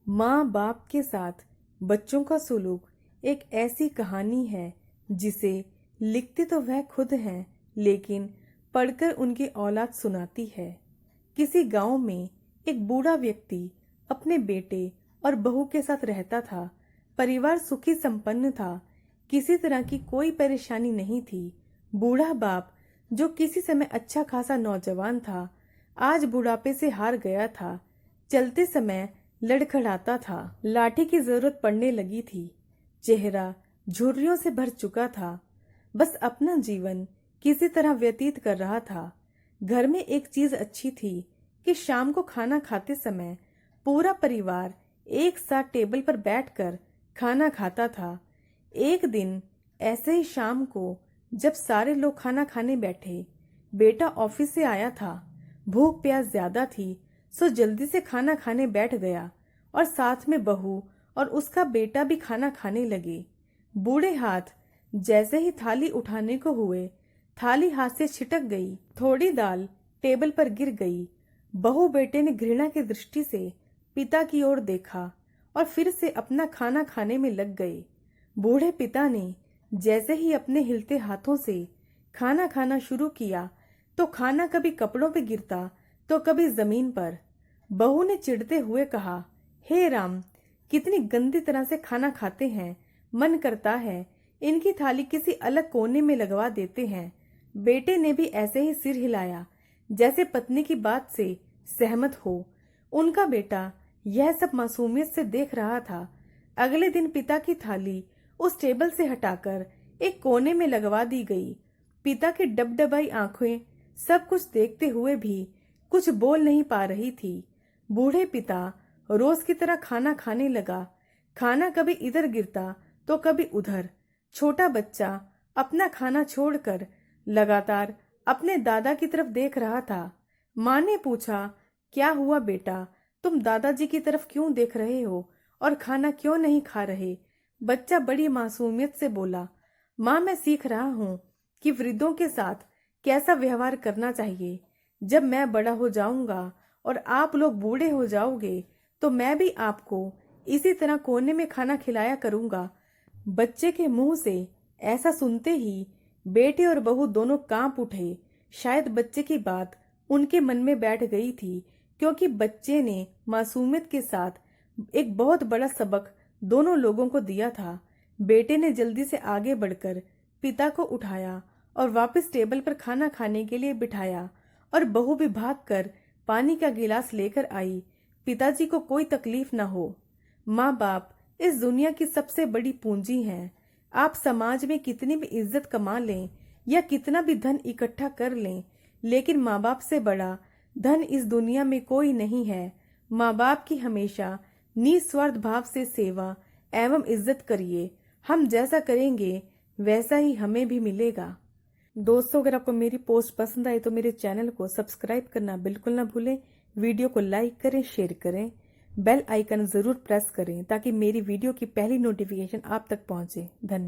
माँ बाप के साथ बच्चों का सुलूक एक ऐसी कहानी है जिसे लिखते तो वह खुद हैं, लेकिन पढ़कर उनकी औलाद सुनाती है। किसी गांव में एक बूढ़ा व्यक्ति अपने बेटे और बहू के साथ रहता था। परिवार सुखी संपन्न था, किसी तरह की कोई परेशानी नहीं थी। बूढ़ा बाप, जो किसी समय अच्छा खासा नौजवान था, आज बुढ़ापे से हार गया था। चलते समय लड़खड़ाता था, लाठी की जरूरत पड़ने लगी थी। चेहरा झुर्रियों से भर चुका था, बस अपना जीवन किसी तरह व्यतीत कर रहा था। घर में एक चीज अच्छी थी कि शाम को खाना खाते समय पूरा परिवार एक साथ टेबल पर बैठकर खाना खाता था। एक दिन ऐसे ही शाम को जब सारे लोग खाना खाने बैठे, बेटा ऑफिस से आया था। भूख प्यास ज्यादा थी, सो जल्दी से खाना खाने बैठ गया और साथ में बहू और उसका बेटा भी खाना खाने लगे। बूढ़े हाथ जैसे ही थाली उठाने को हुए, थाली हाथ से छिटक गई। थोड़ी दाल टेबल पर गिर गई। बहू बेटे ने घृणा की दृष्टि से पिता की ओर देखा और फिर से अपना खाना खाने में लग गए। बूढ़े पिता ने जैसे ही अपने हिलते हाथों से खाना खाना शुरू किया तो खाना कभी कपड़ों पे गिरता तो कभी जमीन पर। बहू ने चिढ़ते हुए कहा, हे राम, कितनी गंदी तरह से खाना खाते हैं। मन करता है इनकी थाली किसी अलग कोने में लगवा देते हैं। बेटे ने भी ऐसे ही सिर हिलाया, जैसे पत्नी की बात से सहमत हो। उनका बेटा यह सब मासूमियत से देख रहा था। अगले दिन पिता की थाली उस टेबल से हटाकर एक कोने में लगवा दी गई। पिता की डबडबाई आंखें सब कुछ देखते हुए भी कुछ बोल नहीं पा रही थी। बूढ़े पिता रोज की तरह खाना खाने लगा। खाना कभी इधर गिरता तो कभी उधर। छोटा बच्चा अपना खाना छोड़कर लगातार अपने दादा की तरफ देख रहा था। माँ ने पूछा, क्या हुआ बेटा, तुम दादाजी की तरफ क्यों देख रहे हो और खाना क्यों नहीं खा रहे? बच्चा बड़ी मासूमियत से बोला, माँ, मैं सीख रहा हूँ कि वृद्धों के साथ कैसा व्यवहार करना चाहिए। जब मैं बड़ा हो जाऊंगा और आप लोग बूढ़े हो जाओगे तो मैं भी आपको इसी तरह कोने में खाना खिलाया करूंगा। बच्चे के मुंह से ऐसा सुनते ही बेटे और बहू दोनों कांप उठे। शायद बच्चे की बात उनके मन में बैठ गई थी, क्योंकि बच्चे ने मासूमियत के साथ एक बहुत बड़ा सबक दोनों लोगों को दिया था। बेटे ने जल्दी से आगे बढ़कर पिता को उठाया और वापस टेबल पर खाना खाने के लिए बिठाया, और बहू भी भागकर पानी का गिलास लेकर आई। पिताजी को कोई तकलीफ न हो। माँ बाप इस दुनिया की सबसे बड़ी पूंजी हैं। आप समाज में कितनी भी इज्जत कमा लें या कितना भी धन इकट्ठा कर लें, लेकिन माँ बाप से बड़ा धन इस दुनिया में कोई नहीं है। माँ बाप की हमेशा निस्वार्थ भाव से सेवा एवं इज्जत करिए। हम जैसा करेंगे वैसा ही हमें भी मिलेगा। दोस्तों, अगर आपको मेरी पोस्ट पसंद आई तो मेरे चैनल को सब्सक्राइब करना बिल्कुल ना भूलें। वीडियो को लाइक करें, शेयर करें, बेल आइकन जरूर प्रेस करें ताकि मेरी वीडियो की पहली नोटिफिकेशन आप तक पहुंचे। धन्यवाद।